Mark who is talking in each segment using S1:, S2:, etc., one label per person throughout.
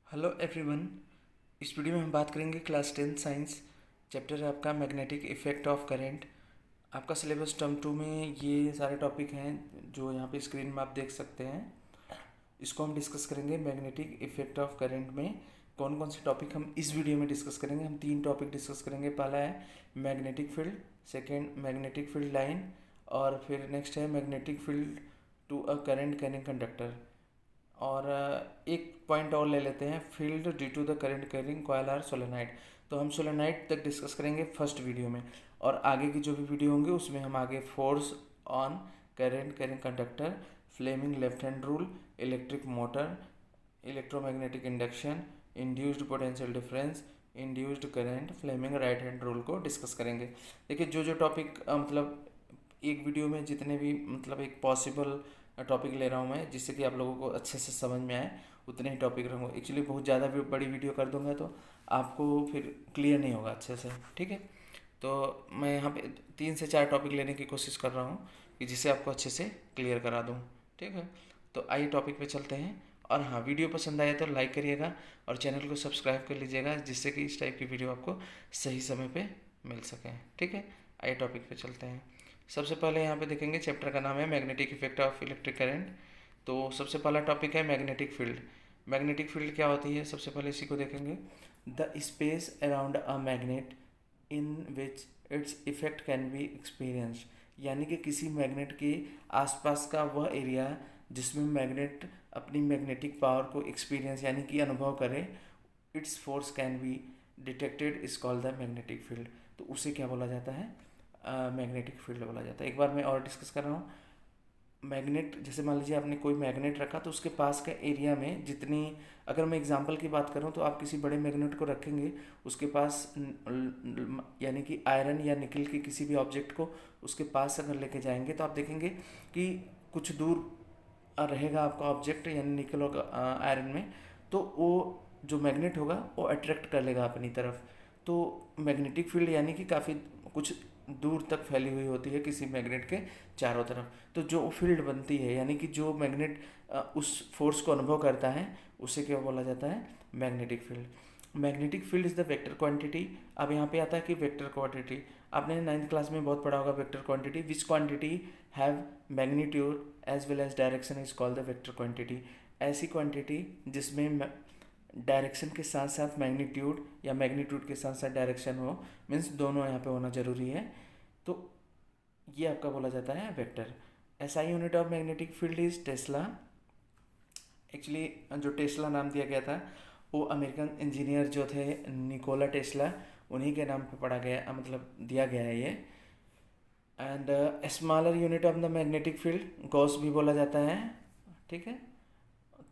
S1: Hello everyone. इस video में हम बात करेंगे क्लास 10 साइंस चैप्टर है आपका मैग्नेटिक इफेक्ट ऑफ करंट। आपका सिलेबस टर्म 2 में ये सारे टॉपिक हैं जो यहाँ पे स्क्रीन में आप देख सकते हैं। इसको हम डिस्कस करेंगे। मैग्नेटिक इफेक्ट ऑफ करंट में कौन कौन से टॉपिक हम इस वीडियो में डिस्कस करेंगे। हम 3 टॉपिक डिस्कस करेंगे। पहला है magnetic field, second magnetic field line, और फिर नेक्स्ट है magnetic field to a current carrying conductor. और एक पॉइंट और ले लेते हैं, field due to the current carrying coil or solenoid. तो हम सोलेनाइड तक डिस्कस करेंगे फर्स्ट वीडियो में, और आगे की जो भी वीडियो होंगे उसमें हम आगे force on current carrying conductor, Fleming left hand rule, electric motor, electromagnetic induction, induced potential difference, induced current, Fleming right hand rule को डिस्कस करेंगे। देखिए जो जो टॉपिक मतलब एक वीडियो में जितने भी मतलब एक पॉसिबल टॉपिक ले रहा हूँ मैं, जिससे कि आप लोगों को अच्छे से समझ में आए, उतने ही टॉपिक रहूँगा। एक्चुअली बहुत ज़्यादा बड़ी वीडियो कर दूंगा तो आपको फिर क्लियर नहीं होगा अच्छे से, ठीक है। तो मैं यहाँ पे 3 से 4 टॉपिक लेने की कोशिश कर रहा हूँ कि जिससे आपको अच्छे से क्लियर करा दूँ, ठीक है। तो आइए टॉपिक पे चलते हैं। और हाँ, वीडियो पसंद आए तो लाइक करिएगा और चैनल को सब्सक्राइब कर लीजिएगा, जिससे कि इस टाइप की वीडियो आपको सही समय पे मिल सके, ठीक है। आइए टॉपिक पे चलते हैं। सबसे पहले यहाँ पे देखेंगे, चैप्टर का नाम है magnetic effect of electric current. तो सबसे पहला टॉपिक है मैग्नेटिक फील्ड। मैग्नेटिक फील्ड क्या होती है, सबसे पहले इसी को देखेंगे। The space around a magnet in which its effect can be experienced, यानी कि किसी मैग्नेट के आसपास का वह एरिया जिसमें मैग्नेट अपनी मैग्नेटिक पावर को एक्सपीरियंस यानी कि अनुभव करे, its force can be detected is called the magnetic field. तो उसे क्या बोला जाता है, मैग्नेटिक फील्ड बोला जाता है। एक बार मैं और डिस्कस कर रहा हूँ। मैग्नेट, जैसे मान लीजिए आपने कोई मैग्नेट रखा, तो उसके पास का एरिया में जितनी, अगर मैं एग्जांपल की बात करूँ तो आप किसी बड़े मैग्नेट को रखेंगे, उसके पास यानी कि आयरन या निकल के किसी भी ऑब्जेक्ट को उसके पास अगर लेके जाएंगे तो आप देखेंगे कि कुछ दूर रहेगा आपका ऑब्जेक्ट यानी निकल और आयरन में, तो वो जो मैग्नेट होगा वो अट्रैक्ट कर लेगा अपनी तरफ। तो मैग्नेटिक फील्ड यानी कि काफ़ी कुछ दूर तक फैली हुई होती है किसी मैग्नेट के चारों तरफ। तो जो फील्ड बनती है यानी कि जो मैग्नेट उस फोर्स को अनुभव करता है, उसे क्या बोला जाता है, magnetic field. Magnetic field is the vector quantity. अब यहाँ पे आता है कि वेक्टर क्वांटिटी, आपने 9th क्लास में बहुत पढ़ा होगा vector quantity. Which quantity have magnitude as well as direction is called the vector quantity. ऐसी क्वांटिटी जिसमें डायरेक्शन के साथ साथ मैग्नीट्यूड या मैग्नीट्यूड के साथ साथ डायरेक्शन हो, मीन्स दोनों यहाँ पे होना जरूरी है, तो ये आपका बोला जाता है vector. SI unit of magnetic field is Tesla. Actually जो टेस्ला नाम दिया गया था वो अमेरिकन इंजीनियर जो थे निकोला टेस्ला, उन्हीं के नाम पे पढ़ा गया, मतलब दिया गया है ये। And smaller unit of the magnetic field Gauss भी बोला जाता है, ठीक है।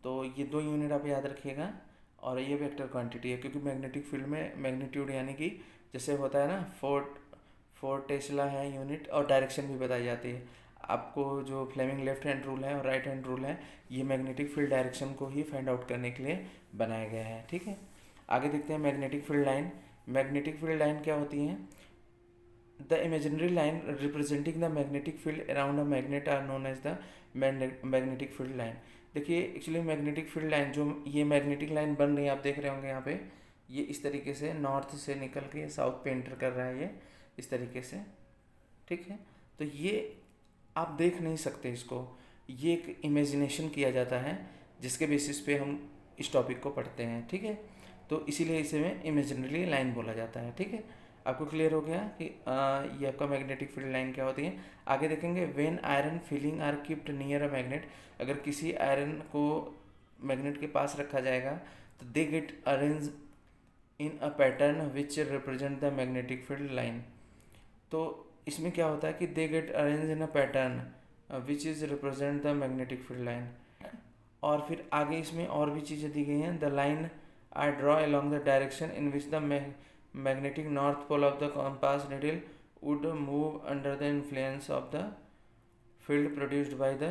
S1: तो ये 2 यूनिट आप याद रखिएगा। और ये वेक्टर क्वांटिटी है, क्योंकि मैग्नेटिक फील्ड में मैग्नीट्यूड यानी कि जैसे होता है ना, 4 टेस्ला है यूनिट, और डायरेक्शन भी बताई जाती है आपको। जो फ्लेमिंग लेफ्ट हैंड रूल है और राइट हैंड रूल है, ये मैग्नेटिक फील्ड डायरेक्शन को ही फाइंड आउट करने के लिए बनाया गया है, ठीक है। आगे देखते हैं magnetic field line. Magnetic field line क्या होती है, the imaginary line representing the magnetic field around a magnet are known as the magnetic field line. देखिए एक्चुअली मैग्नेटिक फील्ड लाइन, जो ये मैग्नेटिक लाइन बन रही है आप देख रहे होंगे यहाँ पे, ये इस तरीके से नॉर्थ से निकल के साउथ पे एंटर कर रहा है, ये इस तरीके से, ठीक है। तो ये आप देख नहीं सकते इसको, ये एक इमेजिनेशन किया जाता है जिसके बेसिस पे हम इस टॉपिक को पढ़ते हैं, ठीक है। तो इसीलिए इसे में इमेजिनरी लाइन बोला जाता है, ठीक है। आपको क्लियर हो गया कि ये आपका मैग्नेटिक फील्ड लाइन क्या होती है। आगे देखेंगे, when iron filing are kept near a magnet. अगर किसी आयरन को मैग्नेट के पास रखा जाएगा तो they get arrange in a pattern which represent the magnetic field line. तो इसमें क्या होता है कि they get arrange in a pattern which is represent the magnetic field line. और फिर आगे इसमें और भी चीज़ें दी गई हैं। The line I draw along the direction in which the magnetic north pole of the compass needle would move under the influence of the field produced by the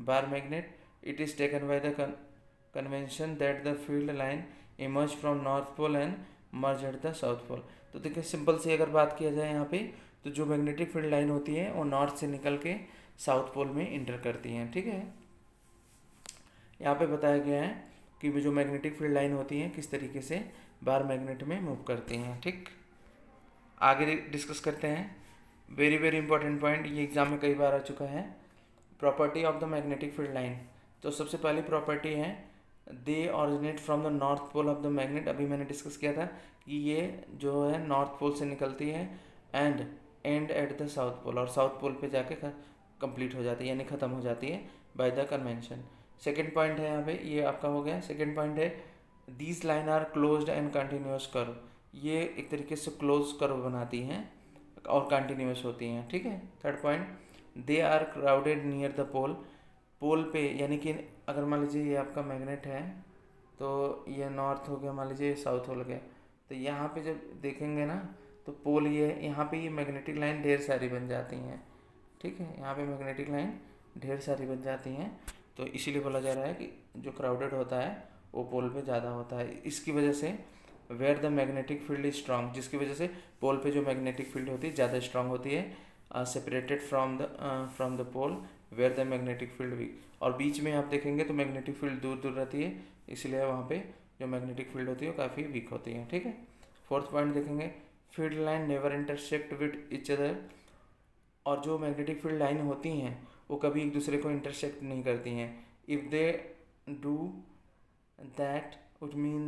S1: bar magnet. It is taken by the convention that the field line emerge from north pole and merge at the south pole. तो देखिए simple से अगर बात किया जाए यहाँ पे, तो जो मैग्नेटिक फील्ड लाइन होती है वो नॉर्थ से निकल के साउथ पोल में इंटर करती हैं, ठीक है। यहाँ पे बताया गया है कि जो मैग्नेटिक फील्ड लाइन होती हैं किस तरीके से बार मैग्नेट में मूव करती हैं। ठीक, आगे डिस्कस करते हैं। वेरी वेरी इंपॉर्टेंट पॉइंट, ये एग्जाम में कई बार आ चुका है। Property of the magnetic field line. तो सबसे पहली प्रॉपर्टी है they originate from the north pole of the magnet. अभी मैंने डिस्कस किया था कि ये जो है नॉर्थ पोल से निकलती है and and at the south pole, और साउथ पोल पे जाके कंप्लीट हो जाती है यानी ख़त्म हो जाती है by the convention. Second point है यहाँ पे, ये आपका हो गया। सेकेंड पॉइंट है these line are closed and continuous curve. ये एक तरीके से क्लोज कर्व बनाती हैं और कंटिन्यूस होती हैं। ठीक है। Third point, they are crowded near the pole. Pole पे यानी कि अगर मान लीजिए ये आपका मैग्नेट है तो ये नॉर्थ हो गया, मान लीजिए साउथ हो गया, तो यहाँ पे जब देखेंगे ना तो पोल ये यहाँ पे ये मैग्नेटिक लाइन ढेर सारी बन जाती हैं। ठीक है, यहाँ पे मैग्नेटिक लाइन ढेर सारी बन जाती हैं, तो इसीलिए बोला जा रहा है कि जो क्राउडेड होता है वो पोल पे ज़्यादा होता है। इसकी वजह से where the magnetic field is strong, जिसकी वजह से पोल पे जो मैग्नेटिक फील्ड होती है ज़्यादा स्ट्रांग होती है, separated from the pole where the magnetic field weak. और बीच में आप देखेंगे तो मैग्नेटिक फील्ड दूर दूर रहती है, इसलिए वहाँ पे जो मैग्नेटिक फील्ड होती है वो काफ़ी वीक होती है। ठीक है। फोर्थ पॉइंट देखेंगे, field line never intersect with each other. और जो मैग्नेटिक फील्ड लाइन होती हैं वो कभी एक दूसरे को इंटरसेक्ट नहीं करती हैं। If they do that would mean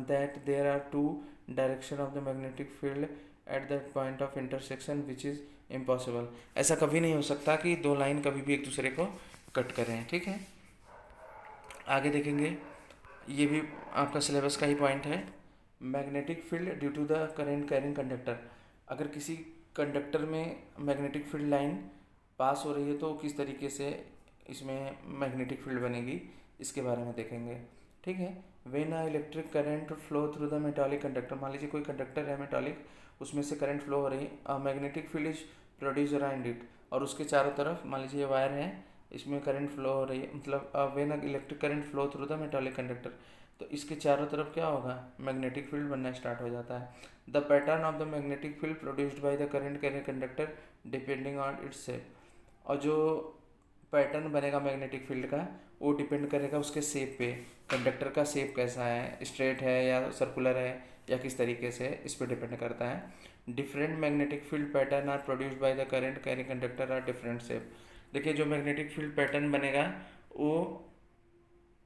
S1: that there are two direction of the magnetic field at that point of intersection which is impossible। ऐसा कभी नहीं हो सकता कि दो लाइन कभी भी एक दूसरे को कट करें। ठीक है, आगे देखेंगे, ये भी आपका सिलेबस का ही पॉइंट है। Magnetic field due to the current carrying conductor. अगर किसी कंडक्टर में मैग्नेटिक फील्ड लाइन पास हो रही है तो किस तरीके से इसमें मैग्नेटिक फील्ड बनेगी, इसके बारे में देखेंगे। ठीक है। When uh electric current flow through the metallic conductor. मान लीजिए कोई कंडक्टर है मेटालिक, उसमें से करंट फ्लो हो रही है, magnetic field is produce around it. और उसके चारों तरफ मान लीजिए वायर है, इसमें करंट फ्लो हो रही है, मतलब when uh electric current flow through the metallic conductor, तो इसके चारों तरफ क्या होगा, मैग्नेटिक फील्ड बनना स्टार्ट हो जाता है। The pattern of the magnetic field produced by the current carrying conductor depending on its shape. और जो पैटर्न बनेगा मैग्नेटिक फील्ड का वो डिपेंड करेगा उसके शेप पे, कंडक्टर का शेप कैसा है, स्ट्रेट है या सर्कुलर है या किस तरीके से, इस पर डिपेंड करता है। Different magnetic field pattern are produced by the current carrying conductor are different shape. देखिए जो मैग्नेटिक फील्ड पैटर्न बनेगा वो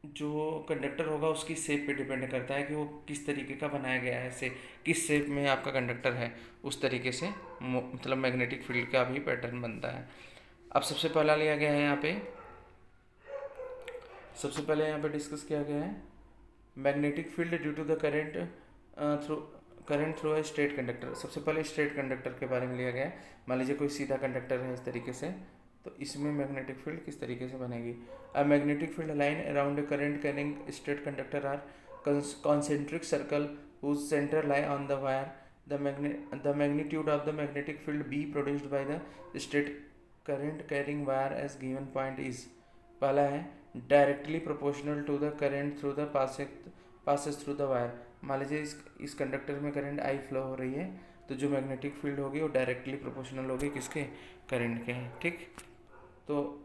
S1: जो कंडक्टर होगा उसकी शेप पे डिपेंड करता है कि वो किस तरीके का बनाया गया है, से किस शेप में आपका कंडक्टर है, उस तरीके से मतलब मैग्नेटिक फील्ड का भी पैटर्न बनता है। अब सबसे पहला लिया गया है यहाँ पे, सबसे पहले यहाँ पे डिस्कस किया गया है magnetic field due to the current through a straight conductor. सबसे पहले स्ट्रेट कंडक्टर के बारे में लिया गया है। मान लीजिए कोई सीधा कंडक्टर है इस तरीके से, तो इसमें मैग्नेटिक फील्ड किस तरीके से बनेगी। A magnetic field line around a current carrying straight conductor are concentric circle whose centre lie on the wire. The magnitude of the magnetic field B produced by the straight current carrying wire as given point is. पहला है directly proportional to the current through the passes through the wire. मान लीजिए इस conductor में current I flow हो रही है, तो जो मैग्नेटिक फील्ड होगी वो डायरेक्टली प्रोपोर्शनल होगी किसके, करंट के। ठीक, तो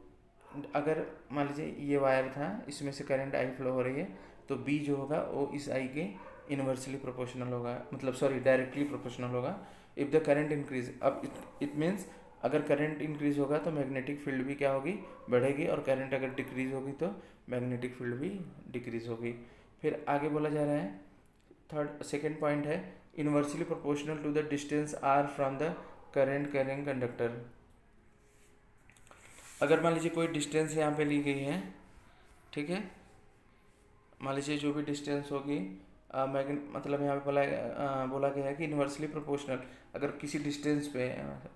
S1: अगर मान लीजिए ये वायर था, इसमें से करंट आई फ्लो हो रही है, तो बी जो होगा वो इस आई के इन्वर्सली प्रोपोर्शनल होगा, मतलब सॉरी डायरेक्टली प्रोपोर्शनल होगा। इफ़ द करंट इंक्रीज, अब इट मीन्स अगर करंट इंक्रीज होगा तो मैग्नेटिक फील्ड भी क्या होगी, बढ़ेगी, और करंट अगर डिक्रीज होगी तो मैग्नेटिक फील्ड भी डिक्रीज होगी। फिर आगे बोला जा रहा है सेकेंड पॉइंट है inversely proportional to the distance R from the current carrying conductor. अगर मान लीजिए कोई डिस्टेंस यहाँ पे ली गई है, ठीक है, मान लीजिए जो भी डिस्टेंस होगी, मतलब यहाँ पे बोला गया है कि इन्वर्सली प्रोपोर्शनल, अगर किसी डिस्टेंस पे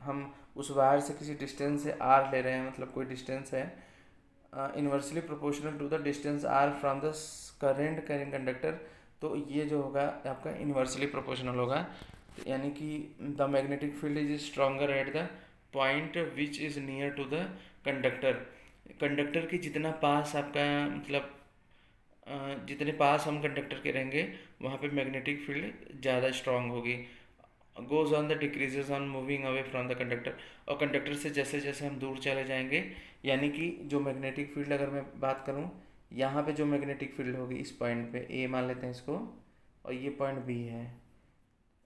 S1: हम उस वायर से किसी डिस्टेंस से आर ले रहे हैं, मतलब कोई डिस्टेंस है, inversely proportional to the distance R from the current carrying conductor, तो ये जो होगा आपका इन्वर्सली प्रोपोर्शनल होगा, यानी कि the magnetic field is stronger at the point which is near to the conductor. Conductor के जितना पास आपका मतलब जितने पास हम कंडक्टर के रहेंगे वहाँ पे मैग्नेटिक फील्ड ज़्यादा स्ट्रांग होगी। Goes on the decreases on moving away from the conductor, और कंडक्टर से जैसे जैसे हम दूर चले जाएंगे, यानी कि जो मैग्नेटिक फील्ड अगर मैं बात करूँ, यहाँ पे जो मैग्नेटिक फील्ड होगी इस पॉइंट पे, ए मान लेते हैं इसको, और ये पॉइंट बी है,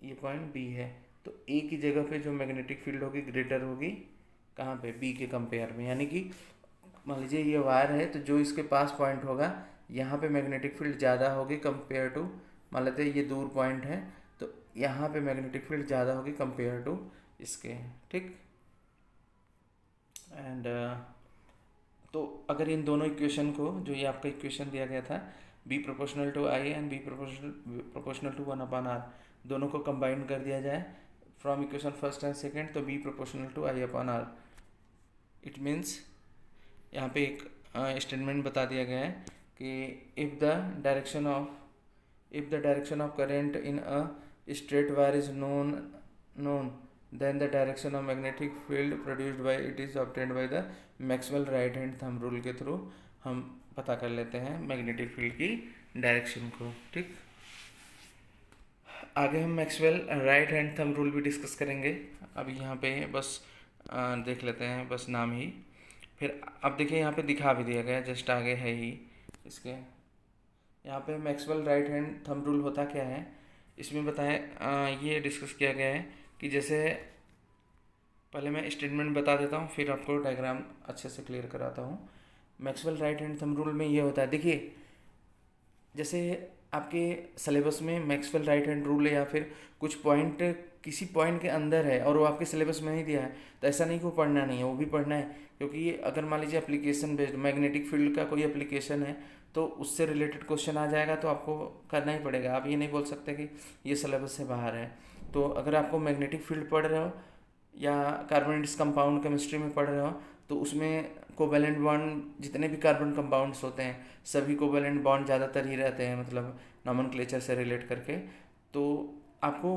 S1: ये पॉइंट बी है, तो ए की जगह पे जो मैग्नेटिक फील्ड होगी ग्रेटर होगी कहाँ पे, बी के कंपेयर में। यानी कि मान लीजिए ये वायर है, तो जो इसके पास पॉइंट होगा यहाँ पे मैग्नेटिक फील्ड ज़्यादा होगी कंपेयर टू, मान लेते हैं ये दूर पॉइंट है, तो यहाँ पे मैग्नेटिक फील्ड ज़्यादा होगी कंपेयर टू इसके, ठीक। एंड तो अगर इन दोनों इक्वेशन को, जो ये आपका इक्वेशन दिया गया था, B proportional to I and B proportional to 1/r, दोनों को कंबाइन कर दिया जाए from equation first and second, तो B proportional to I/r। It means यहाँ पे एक स्टेटमेंट बता दिया गया है कि if the direction of current in a straight wire is known then the direction of magnetic field produced by it is obtained by the Maxwell right hand thumb rule के through हम पता कर लेते हैं मैग्नेटिक फील्ड की direction को, ठीक। आगे हम Maxwell right hand thumb rule भी डिस्कस करेंगे। अभी यहाँ पे बस देख लेते हैं बस नाम ही, फिर अब देखिए यहाँ पे दिखा भी दिया गया, जस्ट आगे है ही इसके। यहाँ पे Maxwell right hand thumb rule होता क्या है, इसमें बताएं ये डिस्कस किया गया है कि जैसे, पहले मैं स्टेटमेंट बता देता हूँ फिर आपको डायग्राम अच्छे से क्लियर कराता हूँ। Maxwell right hand thumb rule में ये होता है, देखिए जैसे आपके सिलेबस में मैक्सवेल राइट हैंड रूल है या फिर कुछ पॉइंट किसी पॉइंट के अंदर है और वो आपके सिलेबस में ही दिया है, तो ऐसा नहीं कि वो पढ़ना नहीं है, वो भी पढ़ना है। क्योंकि अगर मान लीजिए एप्लीकेशन बेस्ड मैग्नेटिक फील्ड का कोई एप्लीकेशन है तो उससे रिलेटेड क्वेश्चन आ जाएगा, तो आपको करना ही पड़ेगा। आप ये नहीं बोल सकते कि ये सिलेबस से बाहर है। तो अगर आपको मैग्नेटिक फील्ड पढ़ रहे हो या कार्बोनेटिक्स कंपाउंड केमिस्ट्री में पढ़ रहे हो, तो उसमें कोवैलेंट बॉन्ड, जितने भी कार्बन कंपाउंड्स होते हैं सभी कोवैलेंट बॉन्ड ज़्यादातर ही रहते हैं, मतलब नॉमेनक्लेचर से रिलेट करके। तो आपको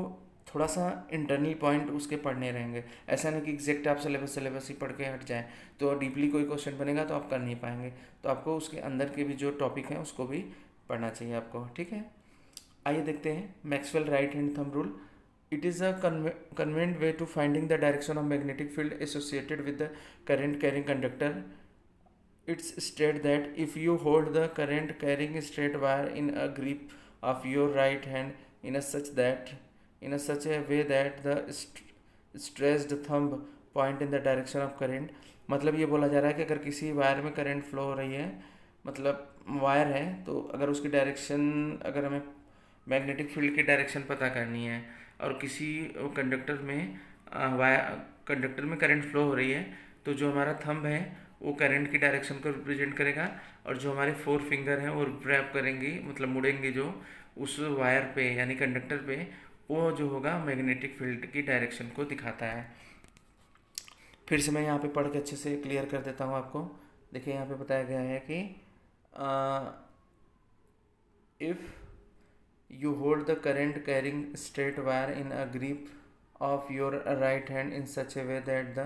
S1: थोड़ा सा इंटरनल पॉइंट उसके पढ़ने रहेंगे, ऐसा नहीं कि एग्जैक्ट आप सिलेबस ही पढ़ के हट जाएँ, तो डीपली कोई क्वेश्चन बनेगा तो आप कर नहीं पाएंगे। तो आपको उसके अंदर के भी जो टॉपिक हैं उसको भी पढ़ना चाहिए आपको, ठीक है। आइए देखते हैं Maxwell right hand thumb rule. It is a convenient way to finding the direction of magnetic field associated with the current carrying conductor. It's stated that if you hold the current carrying straight wire in a grip of your right hand in a such a way that the stressed thumb point in the direction of current, मतलब ये बोला जा रहा है कि अगर किसी wire में करंट फ्लो हो रही है, मतलब वायर है, तो अगर उसकी डायरेक्शन, अगर हमें मैग्नेटिक फील्ड की डायरेक्शन पता करनी है और किसी कंडक्टर में करंट फ्लो हो रही है, तो जो हमारा थंब है वो करंट की डायरेक्शन को रिप्रेजेंट करेगा, और जो हमारे 4 फिंगर हैं वो रैप करेंगी, मतलब मुड़ेंगे जो उस वायर पे यानी कंडक्टर पे, वो जो होगा मैग्नेटिक फील्ड की डायरेक्शन को दिखाता है। फिर से मैं यहाँ पे पढ़ के अच्छे से क्लियर कर देता हूँ आपको। देखिए यहाँ पे बताया गया है कि if you hold the current carrying straight wire in a grip of your right hand in such a way that the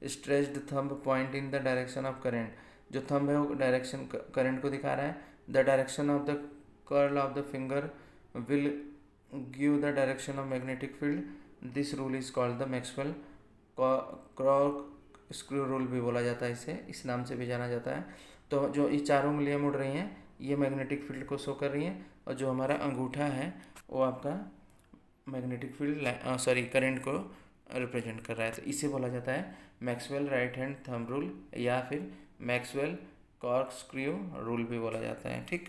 S1: stretched thumb point in the direction of current, जो thumb है वो डायरेक्शन करंट को दिखा रहा है, the direction of the curl of the finger will give the direction of magnetic field. This rule is called the Maxwell corkscrew rule भी बोला जाता है, इस नाम से भी जाना जाता है। तो जो ये चारों उंगलियां मुड़ रही हैं ये मैग्नेटिक फील्ड को शो कर रही हैं, और जो हमारा अंगूठा है वो आपका मैग्नेटिक फील्ड करंट को रिप्रेजेंट कर रहा है। तो इसे बोला जाता है Maxwell right hand thumb rule या फिर मैक्सवेल कॉर्कस्क्रू रूल भी बोला जाता है, ठीक।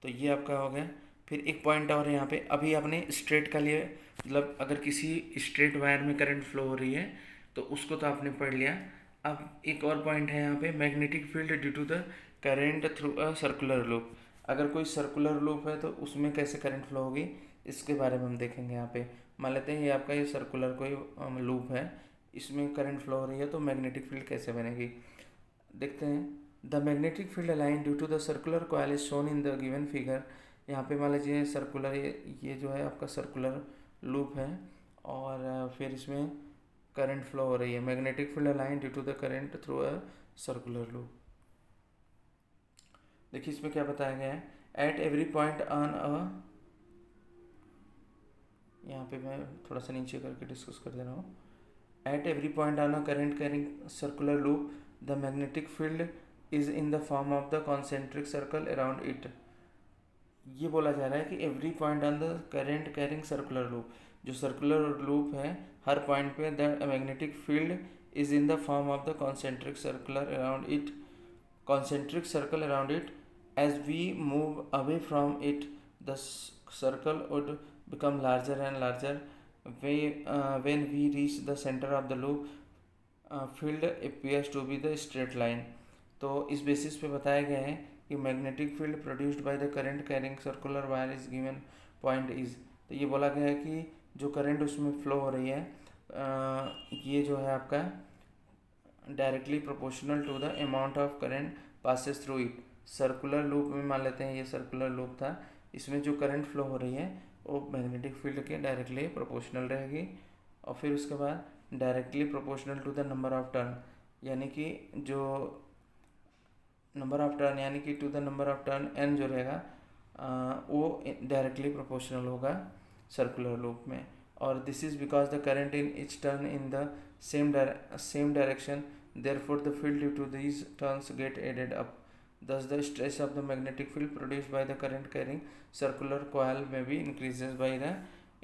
S1: तो ये आपका हो गया। फिर एक पॉइंट और है यहाँ पे, अभी आपने स्ट्रेट का लिए, मतलब अगर किसी स्ट्रेट वायर में करंट फ्लो हो रही है तो उसको तो आपने पढ़ लिया। अब एक और पॉइंट है यहाँ पे, magnetic field due to the current through a circular loop. अगर कोई सर्कुलर लूप है तो उसमें कैसे करंट फ्लो होगी, इसके बारे में हम देखेंगे। यहाँ पे मान लेते हैं ये आपका ये सर्कुलर कोई लूप है, इसमें करंट फ्लो हो रही है, तो मैग्नेटिक फील्ड कैसे बनेगी देखते हैं। The magnetic field align due to the circular coil is shown in the given figure. यहाँ पे मान लीजिए सर्कुलर, ये जो है आपका सर्कुलर लूप है, और फिर इसमें करंट फ्लो हो रही है। Magnetic field align due to the current through a circular loop. देखिए इसमें क्या बताया गया है, at every point on a, यहाँ पे मैं थोड़ा सा नीचे करके डिस्कस कर दे रहा हूँ। Eight every point on a current carrying circular loop the magnetic field is in the form of the concentric circle around it. ये बोला जा रहा है कि every point on the current carrying circular loop, जो सर्कुलर लूप है हर point पे the magnetic field is in the form of the concentric circular around it, concentric circle around it. As we move away from it, the circle would become larger and larger. When we reach the center of the loop, field appears to be the straight line. तो इस basis पे बताया गया है कि magnetic field produced by the current carrying circular wire is given point is. तो ये बोला गया है कि जो करंट उसमें फ्लो हो रही है ये जो है आपका directly proportional to the amount of current passes through it. Circular loop में मान लेते हैं ये सर्कुलर लूप था, इसमें जो करंट फ्लो हो रही है वो मैग्नेटिक फील्ड के डायरेक्टली प्रोपोर्शनल रहेगी। और फिर उसके बाद directly proportional to the number of turn, यानी कि जो नंबर ऑफ टर्न यानी कि to the number of turn N जो रहेगा वो डायरेक्टली प्रोपोर्शनल होगा सर्कुलर लूप में। और this is because the current in each turn in the same direction, therefore the field due to these turns get added up. Thus the stress of the magnetic field produced by the current carrying circular coil may be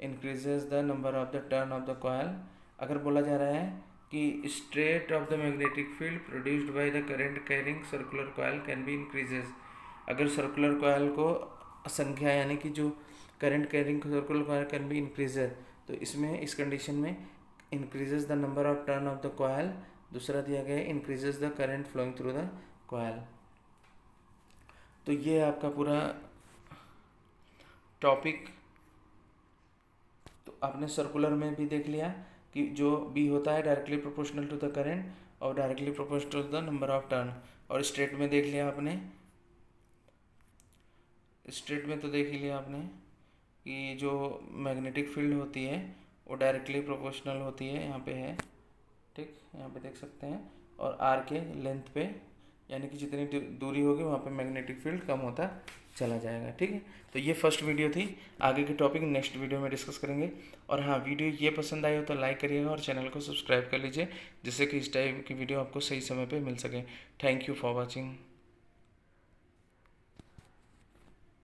S1: increases the number of the turn of the coil। अगर बोला जा रहा है कि straight of the magnetic field produced by the current carrying circular coil can be increases, अगर circular coil को संख्या यानी कि जो current carrying circular coil can be increases, तो इसमें इस कंडीशन में increases the number of turn of the coil, दूसरा दिया गया है increases the current flowing through the coil. तो ये आपका पूरा टॉपिक तो आपने सर्कुलर में भी देख लिया कि जो बी होता है directly proportional to the current और directly proportional to the number of turn. और स्ट्रेट में देख लिया आपने, स्ट्रेट में तो देख ही लिया आपने कि जो मैग्नेटिक फील्ड होती है वो डायरेक्टली प्रोपोर्शनल होती है, यहाँ पे है ठीक, यहाँ पे देख सकते हैं। और आर के लेंथ पे यानी कि जितनी दूरी होगी वहाँ पे मैग्नेटिक फील्ड कम होता चला जाएगा। ठीक है, तो ये फर्स्ट वीडियो थी, आगे की टॉपिक नेक्स्ट वीडियो में डिस्कस करेंगे। और हाँ, वीडियो ये पसंद आई हो तो लाइक करिएगा और चैनल को सब्सक्राइब कर लीजिए जिससे कि इस टाइप की वीडियो आपको सही समय पे मिल सके। Thank you for watching.